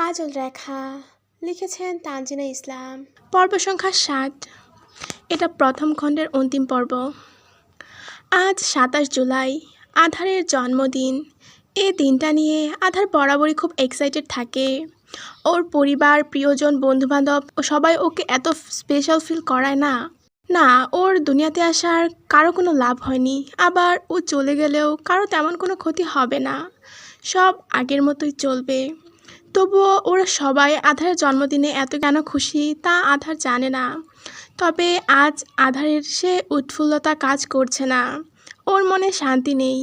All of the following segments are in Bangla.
কাজল রেখা লিখেছেন তানজিনা ইসলাম। পর্ব সংখ্যা ৭। এটা প্রথম খণ্ডের অন্তিম পর্ব। আজ ২৭ জুলাই, আধারের জন্মদিন। এই দিনটা নিয়ে আধার বরাবরই খুব এক্সাইটেড থাকে। ওর পরিবার, প্রিয়জন, বন্ধুবান্ধব সবাই ওকে এত স্পেশাল ফিল করায় না। ওর দুনিয়াতে আসার কারো কোনো লাভ হয়নি, আবার ও চলে গেলেও কারো তেমন কোনো ক্ষতি হবে না, সব আগের মতোই চলবে। তবুও ওরা সবাই আধারের জন্মদিনে এত কেন খুশি তা আধার জানে না। তবে আজ আধারের সে উৎফুল্লতা কাজ করছে না, ওর মনে শান্তি নেই।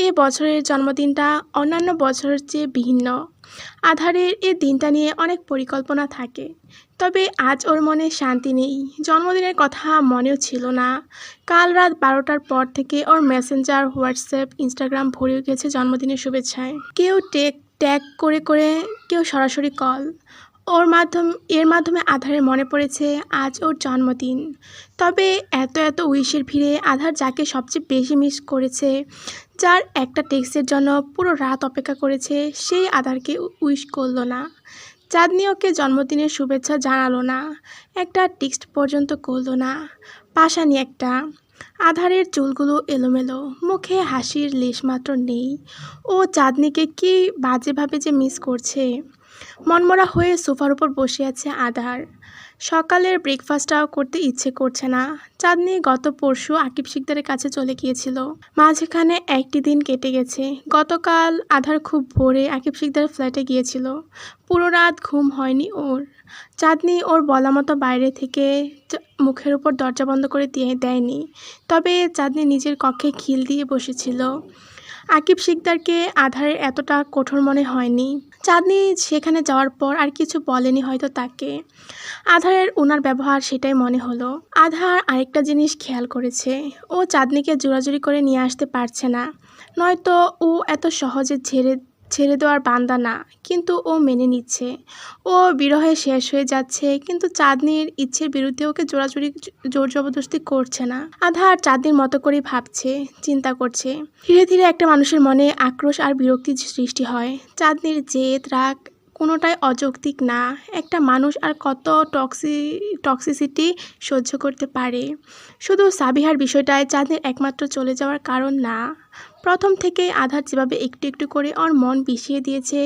এ বছরের জন্মদিনটা অন্যান্য বছরের চেয়ে ভিন্ন। আধারের এ দিনটা নিয়ে অনেক পরিকল্পনা থাকে, তবে আজ ওর মনে শান্তি নেই। জন্মদিনের কথা মনেও ছিল না। কাল রাত 12টার পর থেকে ওর মেসেঞ্জার, হোয়াটসঅ্যাপ, ইনস্টাগ্রাম ভরে গেছে জন্মদিনের শুভেচ্ছায়। কেউ ট্যাগ করে, কেউ সরাসরি কল। এর মাধ্যমে আধারের মনে পড়েছে আজ ওর জন্মদিন। তবে এত উইশের ভিড়ে আধার যাকে সবচেয়ে বেশি মিস করেছে, যার একটা টেক্সটের জন্য পুরো রাত অপেক্ষা করেছে, সেই আধারকে উইশ করলো না। চাঁদনি ওকে জন্মদিনের শুভেচ্ছা জানালো না, একটা টেক্সট পর্যন্ত করলো না। পাশানি একটা। আধারের চুলগুলো এলোমেলো, মুখে হাসির লেশমাত্র নেই। ও চাঁদনিকে কি বাজেভাবে যে মিস করছে। মনমরা হয়ে সোফার উপর বসে আছে আধার। সকালের ব্রেকফাস্টটাও করতে ইচ্ছে করছে না। চাঁদনি গত পরশু আকিব শিকদারের কাছে চলে গিয়েছিল, মাঝখানে একটি দিন কেটে গেছে। গতকাল আধার খুব ভোরে আকিব শিকদারের ফ্ল্যাটে গিয়েছিল, পুরো রাত ঘুম হয়নি ওর। চাঁদনি ওর বলা মতো বাইরে থেকে মুখের উপর দরজা বন্ধ করে দেয়নি, তবে চাঁদনি নিজের কক্ষে খিল দিয়ে বসেছিল। আকিব শিকদারকে আধারের এতটা কঠোর মনে হয়নি। চাঁদনি সেখানে যাওয়ার পর আর কিছু বলেনি হয়তো তাকে। আধারের ওনার ব্যবহার সেটাই মনে হলো। আধার আরেকটা জিনিস খেয়াল করেছে, ও চাঁদনিকে জোরাজুরি করে নিয়ে আসতে পারছে না। নয়তো ও এত সহজে ছেড়ে দেওয়ার বান্দা না, কিন্তু ও মেনে নিচ্ছে। ও বিরহে শেষ হয়ে যাচ্ছে, কিন্তু চাঁদনির ইচ্ছের বিরুদ্ধে ওকে জোর জবরদস্তি করছে না। আধার চাঁদনির মতো করেই ভাবছে, চিন্তা করছে। ধীরে ধীরে একটা মানুষের মনে আক্রোশ আর বিরক্তির সৃষ্টি হয়। চাঁদনির জেদ, রাগ কোনোটাই অযৌক্তিক না। একটা মানুষ আর কত টক্সিসিটি সহ্য করতে পারে। শুধু সাবিহার বিষয়টায় চাঁদনির একমাত্র চলে যাওয়ার কারণ না। প্রথম থেকেই আধার যেভাবে একটু একটু করে ওর মন বিষিয়ে দিয়েছে,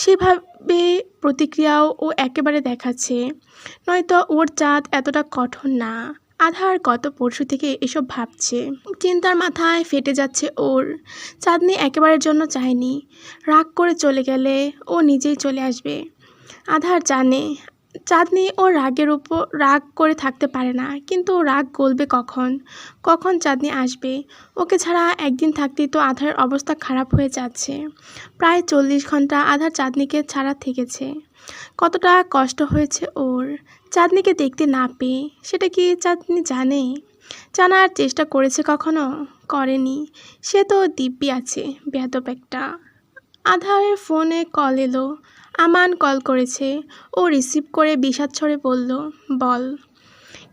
সেভাবে প্রতিক্রিয়াও ও একেবারে দেখাচ্ছে। নয়তো ওর চাঁদ এতটা কঠোর না। আধার গত পরশু থেকে এসব ভাবছে, চিন্তার মাথায় ফেটে যাচ্ছে ওর। চাঁদনি একেবারের জন্য চায়নি, রাগ করে চলে গেলে ও নিজেই চলে আসবে। আধার জানে চাঁদনি ওর রাগ করে থাকতে পারে না, কিন্তু রাগ গলবে কখন চাঁদনি আসবে। ওকে ছাড়া একদিন থাকতেই তো আধারের অবস্থা খারাপ হয়ে যাচ্ছে। প্রায় 40 ঘন্টা আধার চাঁদনিকে ছাড়া থেকেছে। কতটা কষ্ট হয়েছে ওর চাঁদনিকে দেখতে না পেয়ে। সেটা কি চাঁদনি জানে? জানার চেষ্টা করেছে কখনো? করেনি। সে তো দিব্যি আছে, বেয়াদব একটা। আধারের ফোনে কল এলো। আমান কল করেছে। ও রিসিভ করে বিষাদ স্বরে বলল, বল।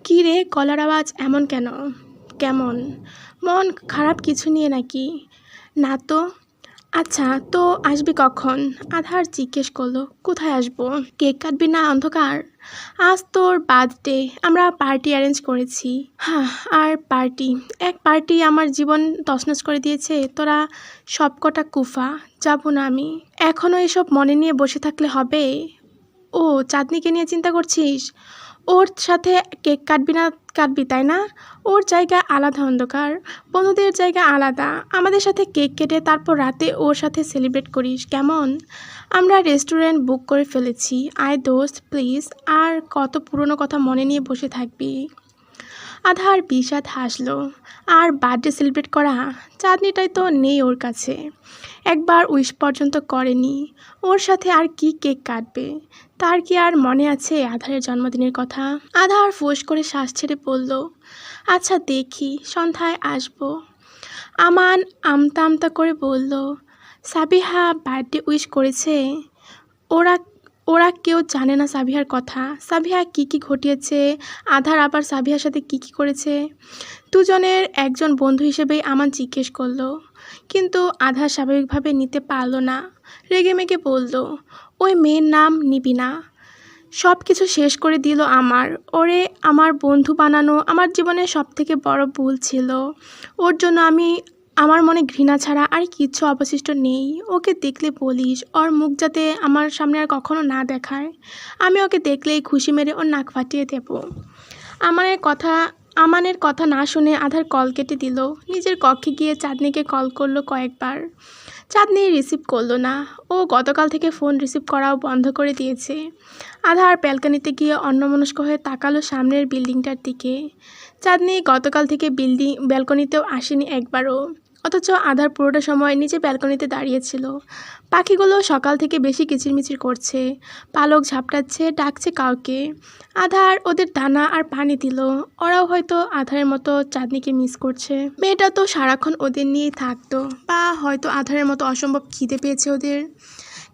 কী রে, গলার আওয়াজ এমন কেন? কেমন? মন খারাপ কিছু নিয়ে নাকি? না তো। আচ্ছা, তো আসবি কখন? আধার জিজ্ঞেস করলো। কোথায় আসবো? কেক কাটবি না অন্ধকার? আজ তোর বার্থডে, আমরা পার্টি অ্যারেঞ্জ করেছি। আর এক পার্টি আমার জীবন তছনছ করে দিয়েছে। তোরা সবকটা কুফা, যাবো না আমি। এখনও এসব মনে নিয়ে বসে থাকলে হবে? ও চাঁদনিকে নিয়ে চিন্তা করছিস? ওর সাথে কেক কাটবি তাই না? ওর জায়গা আলাদা অন্ধকার, বন্ধুদের জায়গা আলাদা। আমাদের সাথে কেক কেটে তারপর রাতে ওর সাথে সেলিব্রেট করিস, কেমন? আমরা রেস্টুরেন্ট বুক করে ফেলেছি, আয় দোস্ত প্লিজ। আর কত পুরনো কথা মনে নিয়ে বসে থাকবি? আধার বিষাদ হাসলো। আর বার্থডে সেলিব্রেট করা? চাঁদনিটাই তো নেই ওর কাছে, একবার উইশ পর্যন্ত করেনি। ওর সাথে আর কি কেক কাটবে? তার কি আর মনে আছে আধারের জন্মদিনের কথা? আধার ফোঁস করে শ্বাস ছেড়ে বলল, আচ্ছা দেখি, সন্ধ্যায় আসবো। আমান আমতা আমতা করে বলল, সাবিহা বার্থডে উইশ করেছে? ওরা কেউ জানে না সাবিহার কথা। সাবিহা কি ঘটিয়েছে, আধার আবার সাবিহার সাথে কি করেছে, দুজনের একজন বন্ধু হিসেবেই আমান জিজ্ঞেস করলো। কিন্তু আধার স্বাভাবিকভাবে নিতে পারল না। রেগেমেগে বলল, ওই মেয়ের নাম নিবিনা। সব কিছু শেষ করে দিল আমার। ওরে আমার বন্ধু বানানো আমার জীবনের সবথেকে বড় ভুল ছিল। ওর জন্য আমার মনে ঘৃণা ছাড়া আর কিচ্ছু অবশিষ্ট নেই। ওকে দেখলে বলিস ওর মুখ যাতে আমার সামনে আর কখনো না দেখায়। আমি ওকে দেখলেই খুশি মেরে ওর নাক ফাটিয়ে দেব। আমানের কথা না শুনে আধার কল কেটে দিল। নিজের কক্ষে গিয়ে চাঁদনিকে কল করলো কয়েকবার। চাঁদনি রিসিভ করলো না। ও গতকাল থেকে ফোন রিসিভ করাও বন্ধ করে দিয়েছে। আধার ব্যালকনিতে গিয়ে অন্যমনস্ক হয়ে তাকালো সামনের বিল্ডিংটার দিকে। চাঁদনি গতকাল থেকে ব্যালকনিতেও আসেনি একবারও। অথচ আধার পুরোটা সময় নিচে ব্যালকনিতে দাঁড়িয়েছিল। পাখিগুলো সকাল থেকে বেশি কিচিরমিচির করছে, পালক ঝাপটাচ্ছে, ডাকছে কাউকে। আধার ওদের দানা আর পানি দিল। ওরাও হয়তো আধারের মতো চাঁদনিকে মিস করছে। মেয়েটা তো সারাক্ষণ ওদের নিয়েই থাকতো, বা হয়তো আধারের মতো অসম্ভব খিদে পেয়েছে ওদের।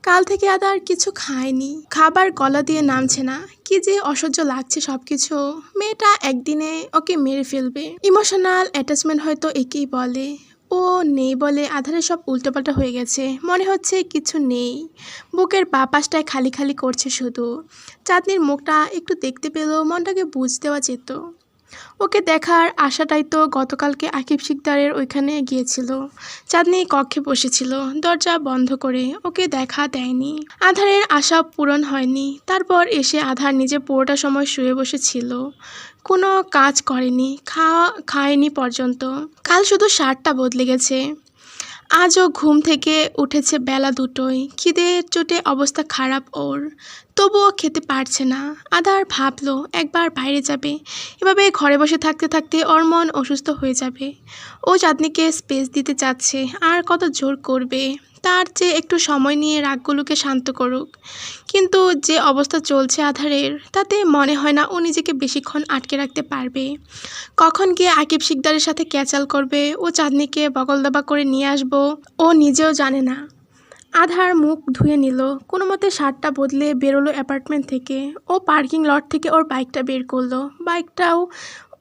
কাল থেকে আধার কিছু খায়নি, খাবার গলা দিয়ে নামছে না। কি যে অসহ্য লাগছে সবকিছু। মেয়েটা একদিনে ওকে মেরে ফেলবে। ইমোশনাল অ্যাটাচমেন্ট হয়তো একেই বলে। ও নেই বলে আধারে সব উল্টোপাল্টা হয়ে গেছে। মনে হচ্ছে কিছু নেই, বুকের বাঁ পাশটায় খালি খালি করছে শুধু। চাঁদনির মুখটা একটু দেখতে পেলেও মনটাকে বুঝ দেওয়া যেত। ওকে দেখার আশাটাই তো গতকালকে আকিব শিকদারের ওইখানে গিয়েছিল। চাঁদনি কক্ষে বসেছিল দরজা বন্ধ করে, ওকে দেখা দেয়নি। আধারের আশা পূরণ হয়নি। তারপর এসে আধার নিজে পুরোটা সময় শুয়ে বসেছিল, কোনো কাজ করেনি, খায়নি পর্যন্ত। কাল শুধু শার্টটা বদলে গেছে। আজও ঘুম থেকে উঠেছে বেলা 2টোয়। খিদে চোটে অবস্থা খারাপ ওর, তবুও খেতে পারছে না। আধার ভাবলো একবার বাইরে যাবে। এভাবে ঘরে বসে থাকতে থাকতে ওর মন অসুস্থ হয়ে যাবে। ও চাঁদনিকে স্পেস দিতে চাচ্ছে, আর কত জোর করবে। তার চেয়ে একটু সময় নিয়ে রাগগুলোকে শান্ত করুক। কিন্তু যে অবস্থা চলছে আধারের, তাতে মনে হয় না ও নিজেকে বেশিক্ষণ আটকে রাখতে পারবে। কখন গিয়ে আকিব শিকদারের সাথে ক্যাচাল করবে, ও চাঁদনিকে বগলদাবা করে নিয়ে আসবো, ও নিজেও জানে না। আধার মুখ ধুয়ে নিল, কোনো মতে শার্টটা বদলে বেরোলো অ্যাপার্টমেন্ট থেকে। ও পার্কিং লট থেকে ওর বাইকটা বের করলো। বাইকটাও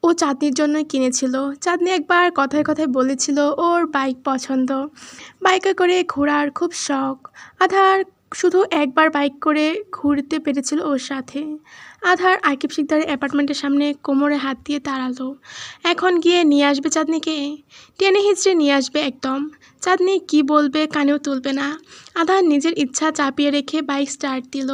ও চাঁদনির জন্যই কিনেছিল। চাঁদনি একবার কথায় কথায় বলেছিল ওর বাইক পছন্দ, বাইকে করে ঘোরার খুব শখ। আধার শুধু একবার বাইক করে ঘুরতে পেরেছিল ওর সাথে। আধার আকিব শিকদারের অ্যাপার্টমেন্টের সামনে কোমরে হাত দিয়ে দাঁড়ালো। এখন গিয়ে নিয়ে আসবে চাঁদনিকে, টেনে হিঁচড়ে নিয়ে আসবে একদম। চাঁদনি কি বলবে কানেও তুলবে না। আধার নিজের ইচ্ছা চাপিয়ে রেখে বাইক স্টার্ট দিল।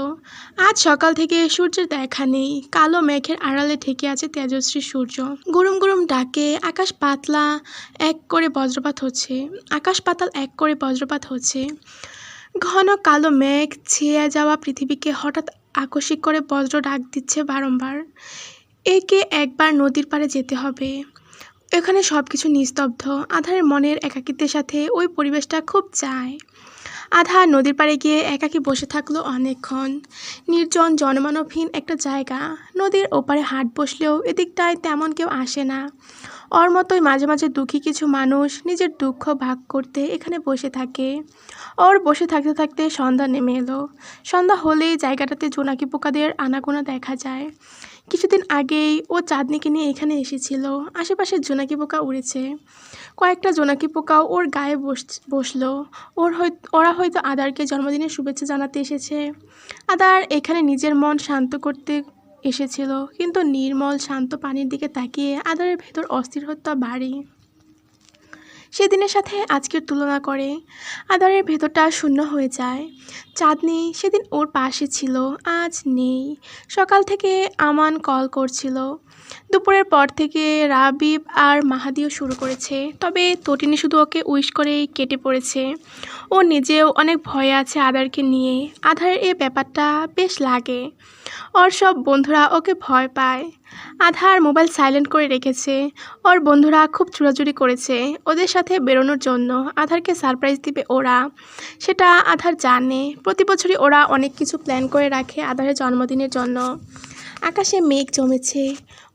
আজ সকাল থেকে সূর্যের দেখা নেই। কালো মেঘের আড়ালে ঠেকে আছে তেজস্বী সূর্য। গুরুম গুরুম ডাকে আকাশ পাতাল এক করে বজ্রপাত হচ্ছে। ঘন কালো মেঘ ছেয়ে যাওয়া পৃথিবীকে হঠাৎ আকস্মিক করে বজ্র ডাক দিচ্ছে বারংবার। একে একবার নদীর পাড়ে যেতে হবে। এখানে সব কিছু নিস্তব্ধ। আধারের মনের একাকিত্বের সাথে ওই পরিবেশটা খুব চায়। আধার নদীর পাড়ে গিয়ে একাকী বসে থাকলো অনেকক্ষণ। নির্জন জনমানবহীন একটা জায়গা। নদীর ওপারে হাট বসলেও এদিকটায় তেমন কেউ আসে না। ওর মতোই মাঝে মাঝে দুঃখী কিছু মানুষ নিজের দুঃখ ভাগ করতে এখানে বসে থাকে। ওর বসে থাকতে থাকতে সন্ধ্যা নেমে এলো। সন্ধ্যা হলেই জায়গাটাতে জোনাকি পোকাদের আনাগোনা দেখা যায়। কিছুদিন আগেই ও চাঁদনিকে নিয়ে এখানে এসেছিল। আশেপাশে জোনাকি পোকা উড়েছে। কয়েকটা জোনাকি পোকাও ওর গায়ে বসলো। ওরা হয়তো আদারকে জন্মদিনের শুভেচ্ছা জানাতে এসেছে। আদার এখানে নিজের মন শান্ত করতে এসেছিল, কিন্তু নির্মল শান্ত পানির দিকে তাকিয়ে আদারের ভেতর অস্থিরতা বাড়ে। সেদিনের সাথে আজকের তুলনা করে আদারের ভেতরটা শূন্য হয়ে যায়। চাঁদনি সেদিন ওর পাশে ছিল, আজ নেই। সকাল থেকে আমান কল করছিল। দুপুরের পর থেকে রাবিব আর মাহাদিও শুরু করেছে। তবে তটিনী শুধু ওকে উইশ করেই কেটে পড়েছে। ও নিজেও অনেক ভয়ে আছে আদারকে নিয়ে। আধারের এই ব্যাপারটা বেশ লাগে। ওর সব বন্ধুরা ওকে ভয় পায়। আধার মোবাইল সাইলেন্ট করে রেখেছে। ওর বন্ধুরা খুব চুরাচুরি করেছে ওদের সাথে বেরোনোর জন্য। আধারকে সারপ্রাইজ দিবে ওরা, সেটা আধার জানে। প্রতি বছরই ওরা অনেক কিছু প্ল্যান করে রাখে আধারের জন্মদিনের জন্য। আকাশে মেঘ জমেছে।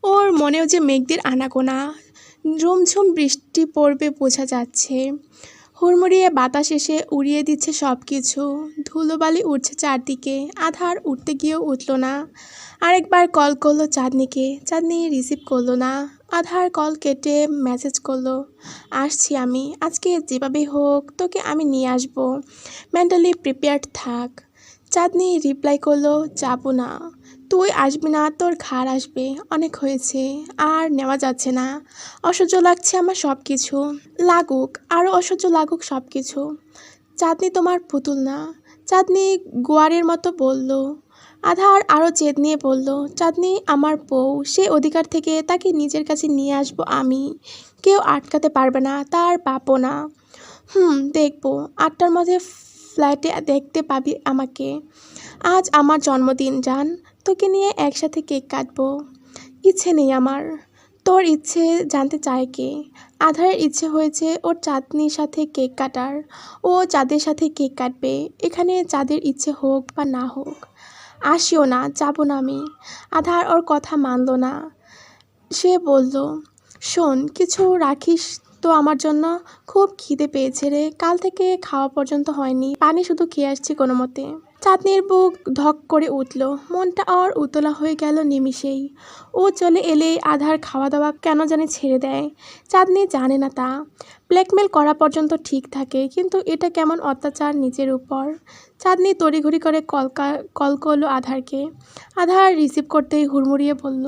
ওর মনেও যে মেঘদের আনাগোনা। ঝুমঝুম বৃষ্টি পড়বে বোঝা যাচ্ছে। হুড়মুড়িয়ে বাতাস এসে উড়িয়ে দিচ্ছে সব কিছু। ধুলোবালি উঠছে চারদিকে। আধার উঠতে গিয়েও উঠল না। আরেকবার কল করলো চাঁদনিকে। চাঁদনি রিসিভ করলো না। আধার কল কেটে মেসেজ করলো, আসছি আমি, আজকে যেভাবেই হোক তোকে আমি নিয়ে আসবো, মেন্টালি প্রিপেয়ার্ড থাক। চাঁদনি রিপ্লাই করলো, যাবো না। তুই আসবি না, তোর ঘাড় আসবে, অনেক হয়েছে, আর নেওয়া যাচ্ছে না। অসহ্য লাগছে আমার সব কিছু। লাগুক, আরও অসহ্য লাগুক সব কিছু। চাঁদনি তোমার পুতুল না। চাঁদনি গোয়ারের মতো বলল। আধার আরও জেদ নিয়ে বলল, চাঁদনি আমার বউ, সে অধিকার থেকে তাকে নিজের কাছে নিয়ে আসবো আমি। কেউ আটকাতে পারবে না, তার বাপও না। দেখবো, 8টার মধ্যে ফ্ল্যাটে দেখতে পাবি আমাকে। আজ আমার জন্মদিন জান, তোকে নিয়ে একসাথে কেক কাটবো। ইচ্ছে নেই আমার। তোর ইচ্ছে জানতে চায় কে? আধারের ইচ্ছে হয়েছে ওর চাঁদনির সাথে কেক কাটার। ও চাঁদের সাথে কেক কাটবে। এখানে চাঁদের ইচ্ছে হোক বা না হোক। আসিও না, যাবো না আমি। আধার ওর কথা মানল না। সে বলল, শোন, কিছু রাখিস তো আমার জন্য? খুব খিদে পেয়েছে রে, কাল থেকে খাওয়া পর্যন্ত হয়নি, পানি শুধু খেয়ে আসছি কোনো মতে। চাঁদনির বুক ধক করে উঠল, মনটা ওর উতলা হয়ে গেল নিমিষেই। ও চলে এলেই আধার খাওয়া দাওয়া কেন জানি ছেড়ে দেয়। চাঁদনি জানে না তা। ব্ল্যাকমেল করা পর্যন্ত ঠিক থাকে, কিন্তু এটা কেমন অত্যাচার নিজের উপর। চাঁদনি তড়িঘড়ি করে কল করলো আধারকে। আধার রিসিভ করতেই হুড়মুড়িয়ে বলল,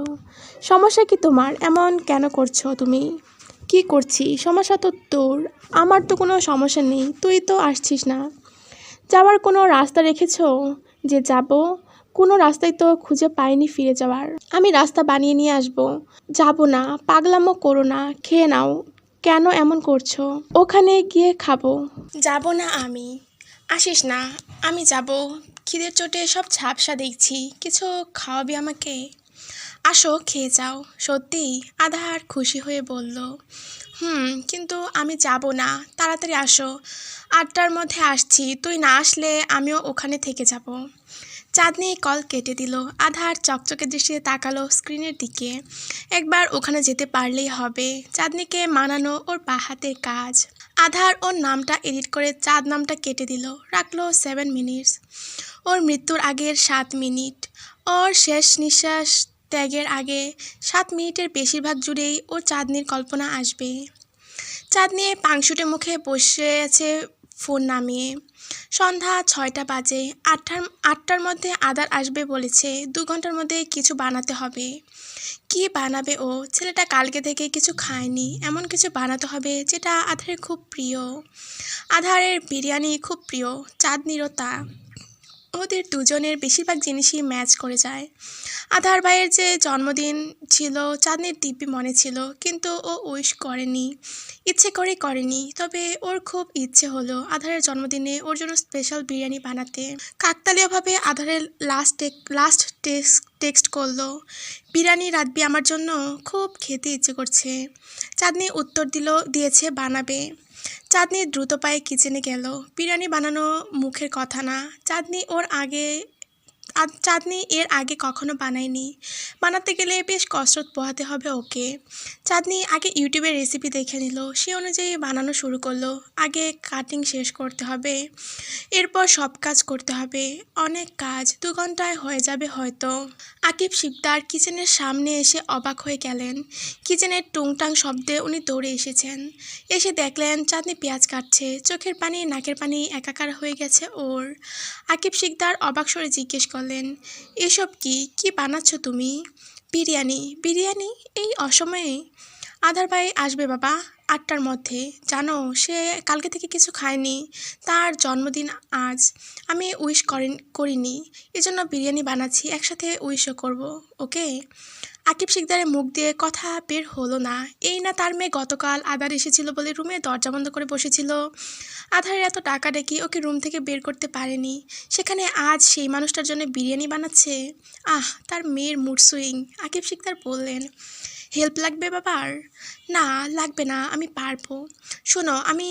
সমস্যা কি তোমার? এমন কেন করছো তুমি? কি করছি? সমস্যা তো তোর, আমার তো কোনো সমস্যা নেই। তুই তো আসছিস না। যাওয়ার কোনো রাস্তা রেখেছো যে যাব? কোনো রাস্তাই তো খুঁজে পাইনি ফিরে যাওয়ার। আমি রাস্তা বানিয়ে নিয়ে আসবো। যাব না, পাগলামো করো না, খেয়ে নাও। কেন এমন করছো? ওখানে গিয়ে খাবো। যাব না আমি। আসিস না, আমি যাব। খিদের চোটে সব ঝাপসা দেখছি, কিছু খাওয়াবি আমাকে? আসো, খেয়ে যাও। সত্যি? আধার খুশি হয়ে বলল, কিন্তু আমি যাব না। তাড়াতাড়ি আসো। 8টার মধ্যে আসছি, তুই না আসলে আমিও ওখানে থেকে যাব। চাঁদনি কল কেটে দিল। আধার চকচকে দৃষ্টিতে তাকালো স্ক্রিনের দিকে। একবার ওখানে যেতে পারলেই হবে। চাঁদনিকে মানানো ওর বাঁ হাতের কাজ। আধার ওর নামটা এডিট করে চাঁদ নামটা কেটে দিল, রাখলো 7 মিনিটস। ওর মৃত্যুর আগের 7 মিনিট। ওর শেষ নিঃশ্বাস ত্যাগের আগে 7 মিনিটের বেশিরভাগ জুড়েই ওর চাঁদনির কল্পনা আসবে। চাঁদনি পাংশুটে মুখে বসে আছে ফোন নামিয়ে। সন্ধ্যা 6টা বাজে। 8টার মধ্যে আধার আসবে বলেছে। 2 ঘন্টার মধ্যে কিছু বানাতে হবে। কি বানাবে ও? ছেলেটা কালকে থেকে কিছু খায়নি, এমন কিছু বানাতে হবে যেটা আধারের খুব প্রিয়। আধারের বিরিয়ানি খুব প্রিয়, চাঁদনিরও তা। ওদের দুজনের বেশিরভাগ জিনিসই ম্যাচ করে যায়। আধার ভাইয়ের যে জন্মদিন ছিল চাঁদনির দিব্যি মনে ছিল, কিন্তু ও উইশ করেনি, ইচ্ছে করে করেনি। তবে ওর খুব ইচ্ছে হলো আধারের জন্মদিনে ওর জন্য স্পেশাল বিরিয়ানি বানাতে। কাকতালীয়ভাবে আধারের লাস্ট টেক্সট করলো, বিরিয়ানি রাঁধবি আমার জন্য? খুব খেতে ইচ্ছে করছে। চাঁদনি উত্তর দিয়েছে বানাবে। চাঁদনি দ্রুত পায়ে কিচেনে গেল। বিরিয়ানি বানানো মুখের কথা না। চাঁদনি এর আগে কখনো বানায়নি। বানাতে গেলে বেশ কসরত পোহাতে হবে ওকে। চাঁদনি আগে ইউটিউবে রেসিপি দেখে নিল, সে অনুযায়ী বানানো শুরু করলো। আগে কাটিং শেষ করতে হবে, এরপর সব কাজ করতে হবে। অনেক কাজ, 2 ঘন্টায় হয়ে যাবে হয়তো। আকিব শিকদার কিচেনের সামনে এসে অবাক হয়ে গেলেন। কিচেনের টুংটাং শব্দে উনি দৌড়ে এসেছেন। এসে দেখলেন চাঁদনি পেঁয়াজ কাটছে। চোখের পানি নাকের পানি একাকার হয়ে গেছে ওর। আকিব শিকদার অবাক স্বরে জিজ্ঞেস করলেন, এসব কি বানাচ্ছ তুমি? বিরিয়ানি। বিরিয়ানি এই অসময়ে? আধার ভাই আসবে বাবা 8টার মধ্যে। জানো, সে কালকে থেকে কিছু খায়নি, তার জন্মদিন আজ। আমি উইশ করিনি, এজন্য বিরিয়ানি বানাচ্ছি, একসাথে উইশও করব, ওকে? আকিব শিকদারের মুখ দিয়ে কথা বের হলো না। এই না তার মেয়ে গতকাল আধার এসেছিল বলে রুমে দরজা বন্ধ করে বসেছিল। আধারের এত টাকা ডেকে ওকে রুম থেকে বের করতে পারেনি, সেখানে আজ সেই মানুষটার জন্য বিরিয়ানি বানাচ্ছে। তার মেয়ের মুড সুইং। আকিব শিকদার বললেন, হেল্প লাগবে বাবার? না লাগবে না, আমি পারবো। শোনো, আমি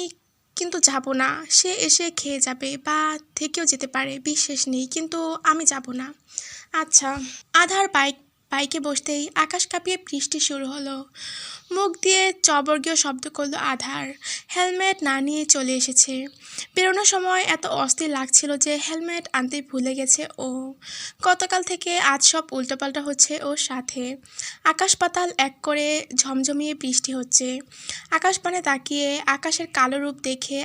কিন্তু যাব না। সে এসে খেয়ে যাবে বা থেকেও যেতে পারে, বিশ্বাস নেই, কিন্তু আমি যাব না। আচ্ছা। আধার বাইকে বসতেই আকাশ কাঁপিয়ে বৃষ্টি শুরু হলো। মুখ দিয়ে চবর্গীয় শব্দ করলো আধার। হেলমেট না নিয়ে চলে এসেছে। বেরোনোর সময় এত অস্থির লাগছিল যে হেলমেট আনতেই ভুলে গেছে ও। গতকাল থেকে আজ সব উল্টোপাল্টা হচ্ছে ওর সাথে। আকাশ পাতাল এক করে ঝমঝমিয়ে বৃষ্টি হচ্ছে। আকাশপানে তাকিয়ে আকাশের কালো রূপ দেখে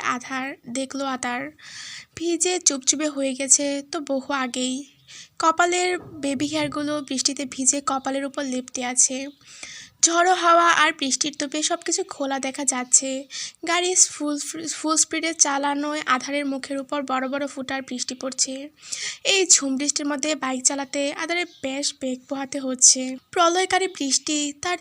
দেখলো আধার ভিজে চুপচুপে হয়ে গেছে তো বহু আগেই। কপালের বেবি হেয়ারগুলো বৃষ্টিতে ভিজে কপালের উপর লেপ্টে আছে। ঝড়ো হাওয়া আর বৃষ্টির তোপে সবকিছু খোলা দেখা যাচ্ছে। গাড়ি ফুল স্পিডে চালানোয় আধারের মুখের উপর বড় বড় ফোঁটার বৃষ্টি পড়ছে। এই ঝুম বৃষ্টির মধ্যে বাইক চালাতে আধারে বেশ বেগ পোহাতে হচ্ছে। প্রলয়কারী বৃষ্টি তার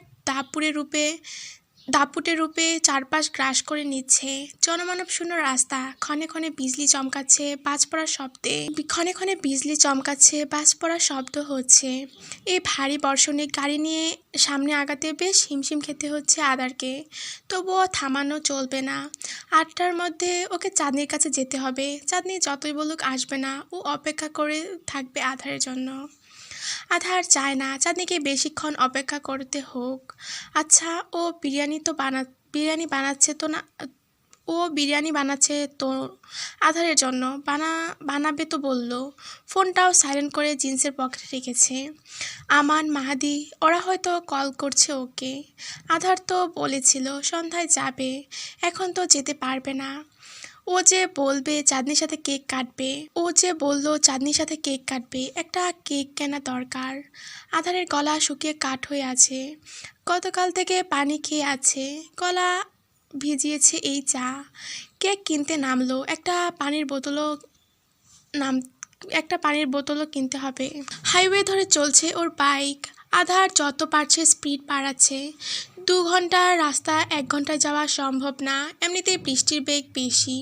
দাপুটে রূপে চারপাশ গ্রাস করে নিচ্ছে। জনমানব শূন্য রাস্তা, ক্ষণে ক্ষণে বিজলি চমকাচ্ছে, বাজ পড়ার শব্দ হচ্ছে। এই ভারী বর্ষণে গাড়ি নিয়ে সামনে আগাতে বেশ হিমশিম খেতে হচ্ছে আধারকে। তবুও থামানো চলবে না। 8টার মধ্যে ওকে চাঁদনির কাছে যেতে হবে। চাঁদনি যতই বলুক আসবে না, ও অপেক্ষা করে থাকবে আধারের জন্য। আধার চায় না চাঁদনিকে বেশিক্ষণ অপেক্ষা করতে হোক। আচ্ছা, ও বিরিয়ানি বানাচ্ছে তো আধারের জন্য। বানাবে তো বললো। ফোনটাও সাইলেন্ট করে জিন্সের পকেটে রেখেছে। আমান, মাহাদি ওরা হয়তো কল করছে ওকে। আধার তো বলেছিল সন্ধ্যায় যাবে, এখন তো যেতে পারবে না। ও যে বললো চাঁদনির সাথে কেক কাটবে, একটা কেক কেনা দরকার। আধারের গলা শুকিয়ে কাঠ হয়ে আছে। গতকাল থেকে পানি খেয়ে আছে, গলা ভিজিয়েছে এই চা। কেক কিনতে নামলো, একটা পানির বোতলও কিনতে হবে। হাইওয়ে ধরে চলছে ওর বাইক। আধার যত পারছে স্পিড বাড়াচ্ছে। 2 ঘন্টার রাস্তা 1 ঘন্টায় যাওয়া সম্ভব না, এমনিতেই বৃষ্টির বেগ বেশি।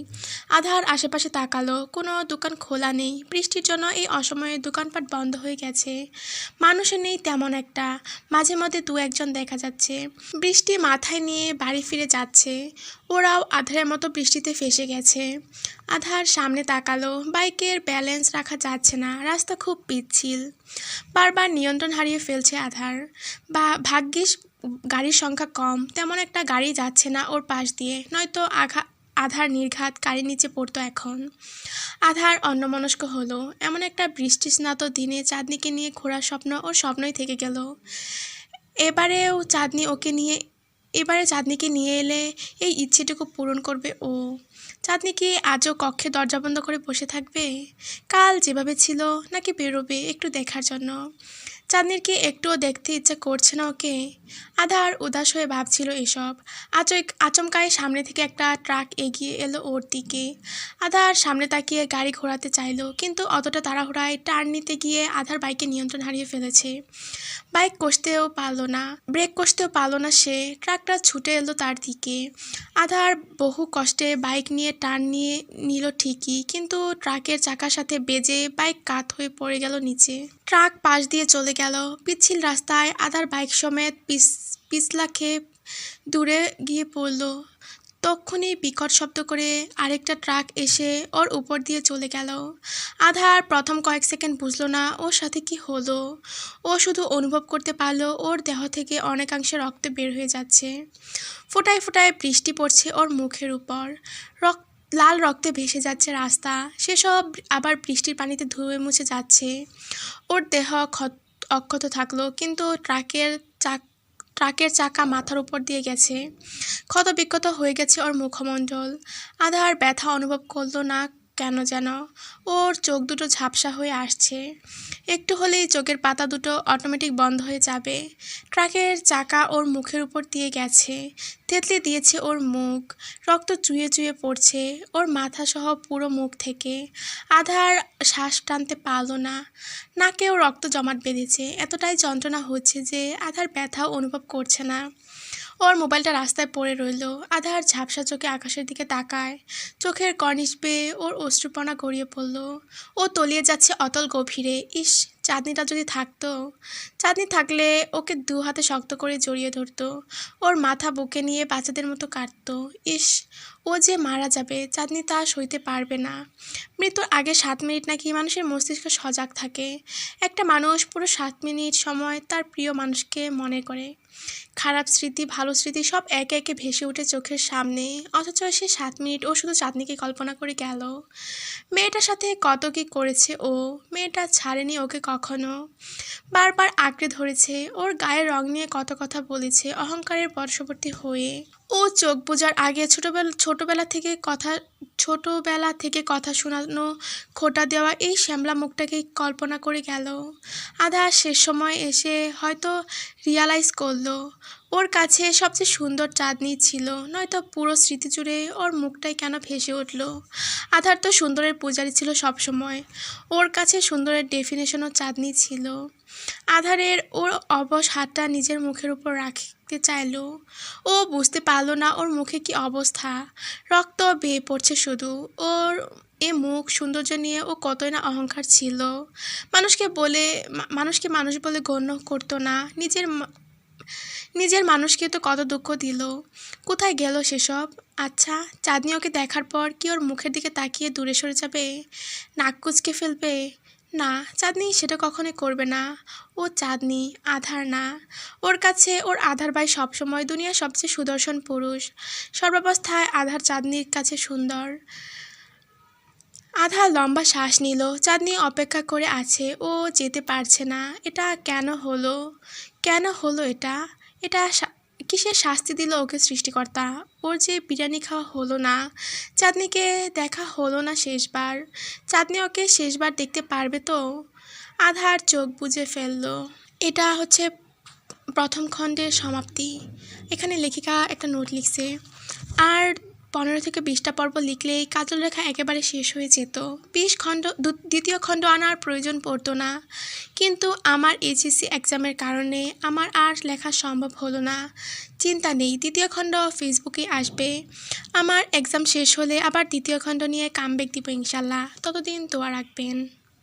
আধার আশেপাশে তাকালো, কোনো দোকান খোলা নেই। বৃষ্টির জন্য এই অসময়ে দোকানপাট বন্ধ হয়ে গেছে। মানুষও নেই তেমন একটা, মাঝে মধ্যে 2-1 জন দেখা যাচ্ছে। বৃষ্টি মাথায় নিয়ে বাড়ি ফিরে যাচ্ছে। ওরাও আধারের মতো বৃষ্টিতে ফেসে গেছে। আধার সামনে তাকালো, বাইকের ব্যালেন্স রাখা যাচ্ছে না, রাস্তা খুব পিচ্ছিল। বারবার নিয়ন্ত্রণ হারিয়ে ফেলছে আধার। ভাগ্যিস গাড়ির সংখ্যা কম, তেমন একটা গাড়ি যাচ্ছে না ওর পাশ দিয়ে, নয়তো আধার নির্ঘাত গাড়ির নিচে পড়তো এখন। আধার অন্যমনস্ক হলো। এমন একটা বৃষ্টিস্নাত দিনে চাঁদনিকে নিয়ে ঘোরার স্বপ্ন ওর স্বপ্নই থেকে গেল। এবারে চাঁদনিকে নিয়ে এলে এই ইচ্ছেটুকু পূরণ করবে ও। চাঁদনি কি আজও কক্ষে দরজা বন্ধ করে বসে থাকবে? কাল যেভাবে ছিল, নাকি বেরোবে একটু দেখার জন্য? চাঁদনির কি একটুও দেখতে ইচ্ছে করছে না ওকে? আধার উদাস হয়ে ভাবছিল এসব। আচমকাই সামনে থেকে একটা ট্রাক এগিয়ে এলো ওর দিকে। আধার সামনে তাকিয়ে গাড়ি ঘোরাতে চাইলো, কিন্তু অতটা তাড়াহুড়ায় টার্ন নিতে গিয়ে আধার বাইকের নিয়ন্ত্রণ হারিয়ে ফেলেছে। ব্রেক কষতেও পারলো না সে। ট্রাকটা ছুটে এলো তার দিকে। আধার বহু কষ্টে বাইক নিয়ে টার্ন নিয়ে নিল ঠিকই, কিন্তু ট্রাকের চাকার সাথে বেজে বাইক কাত হয়ে পড়ে গেল নিচে। ট্রাক পাশ দিয়ে চলে গেল। পিচ্ছিল রাস্তায় আধার বাইক সমেত পিছলা খেয়ে দূরে গিয়ে পড়ল। তক্ষুনি বিকট শব্দ করে আরেকটা ট্রাক এসে ওর উপর দিয়ে চলে গেল। আধার প্রথম কয়েক সেকেন্ড বুঝলো না ওর সাথে কি হলো। ও শুধু অনুভব করতে পারলো ওর দেহ থেকে অনেকাংশে রক্ত বের হয়ে যাচ্ছে। ফোঁটায় ফোঁটায় বৃষ্টি পড়ছে ওর মুখের উপর। লাল রক্তে ভেসে যাচ্ছে রাস্তা, সেসব আবার বৃষ্টির পানিতে ধুয়ে মুছে যাচ্ছে। ওর দেহ অক্ষত থাকলো, কিন্তু ট্রাকের চাকা মাথার উপর দিয়ে গেছে। ক্ষত বিক্ষত হয়ে গেছে ওর মুখমণ্ডল। আধার ব্যথা অনুভব করলো না কেন যেন। ওর চোখ দুটো ঝাপসা হয়ে আসছে। একটু হলেই চোখের পাতা দুটো অটোমেটিক বন্ধ হয়ে যাবে। ট্রাকের চাকা ওর মুখের উপর দিয়ে গেছে, থেতলে দিয়েছে ওর মুখ। রক্ত চুইয়ে চুইয়ে পড়ছে ওর মাথা সহ পুরো মুখ থেকে। আধার শ্বাস টানতে পারল না। নাকেও রক্ত জমাট বেঁধেছে। এতটাই যন্ত্রণা হচ্ছে যে আধার ব্যথাও অনুভব করছে না। ওর মোবাইলটা রাস্তায় পড়ে রইল। আধার ঝাপসা চোখে আকাশের দিকে তাকায়। চোখের কর্নিশ বেয়ে ওর অশ্রুপনা গড়িয়ে পড়ল। ও তলিয়ে যাচ্ছে অতল গভীরে। ইস, চাঁদনিটা যদি থাকতো, চাঁদনি থাকলে ওকে দু হাতে শক্ত করে জড়িয়ে ধরতো, ওর মাথা বুকে নিয়ে বাচ্চাদের মতো কাঁদতো। ইস, ও যে মারা যাবে, চাঁদনি তা সইতে পারবে না। মৃত্যুর আগে 7 মিনিট নাকি মানুষের মস্তিষ্ক সজাগ থাকে। একটা মানুষ পুরো 7 মিনিট সময় তার প্রিয় মানুষকে মনে করে। খারাপ স্মৃতি, ভালো স্মৃতি সব একে একে ভেসে ওঠে চোখের সামনে, অথচ সে 7 মিনিট ও শুধু চাঁদনিকে কল্পনা করে গেল। মেয়েটার সাথে কত কি করেছে ও, মেয়েটা ছাড়েনি ওকে কখনো, বারবার আঁকড়ে ধরেছে, ওর গায়ের রং নিয়ে কত কথা বলেছে অহংকারের বশবর্তী হয়ে। ও চোখ বোঝার আগে ছোটবেলা থেকে কথা শোনানো, খোঁটা দেওয়া এই শ্যামলা মুখটাকেই কল্পনা করে গেল। আধা শেষ সময় এসে হয়তো রিয়ালাইজ করলো ওর কাছে সবচেয়ে সুন্দর চাঁদনি ছিল, নয়তো পুরো স্মৃতি জুড়ে ওর মুখটাই কেন ভেসে উঠল। আধার তো সুন্দরের পূজারি ছিল সব সময়, ওর কাছে সুন্দরের ডেফিনেশনও চাঁদনি ছিল। আধারের ওর অবশ হাতটা নিজের মুখের উপর রাখতে চাইল। ও বুঝতে পারলো না ওর মুখে কি অবস্থা, রক্ত বেয়ে পড়ছে শুধু। ওর এ মুখ সৌন্দর্য নিয়ে ও কতই না অহংকার ছিল। মানুষকে মানুষ বলে গণ্য করতো না, নিজের মানুষকে তো কত দুঃখ দিল। কোথায় গেল সেসব? আচ্ছা, চাঁদনি ওকে দেখার পর কি ওর মুখের দিকে তাকিয়ে দূরে সরে যাবে, নাক কুঁচকে ফেলবে? না, চাঁদনি সেটা কখনোই করবে না। ও চাঁদনি, আধার না। ওর কাছে ওর আধার ভাই সবসময় দুনিয়ার সবচেয়ে সুদর্শন পুরুষ। সর্বাবস্থায় আধার চাঁদনির কাছে সুন্দর। আধা লম্বা শ্বাস নিল। চাঁদনি অপেক্ষা করে আছে, ও যেতে পারছে না। এটা কেন হলো? কেন হলো এটা? এটা কিসের শাস্তি দিল ওকে সৃষ্টিকর্তা? ওর যে বিরিয়ানি খাওয়া হলো না, চাঁদনিকে দেখা হলো না শেষবার। চাঁদনি ওকে শেষবার দেখতে পারবে তো? আধার চোখ বুজে ফেলল। এটা হচ্ছে প্রথম খণ্ডের সমাপ্তি। এখানে লেখিকা একটা নোট লিখছে, আর 15 থেকে 20টা পর্ব লিখলেই কাজল রেখা একেবারে শেষ হয়ে যেত। 20 খণ্ড, দ্বিতীয় খণ্ড আনার প্রয়োজন পড়তো না। কিন্তু আমার এইচএসসি এক্সামের কারণে আমার আর লেখা সম্ভব হলো না। চিন্তা নেই, দ্বিতীয় খণ্ড ফেসবুকে আসবে। আমার এক্সাম শেষ হলে আবার দ্বিতীয় খণ্ড নিয়ে কামব্যাক দিব ইনশাল্লাহ। ততদিন দোয়া রাখবেন।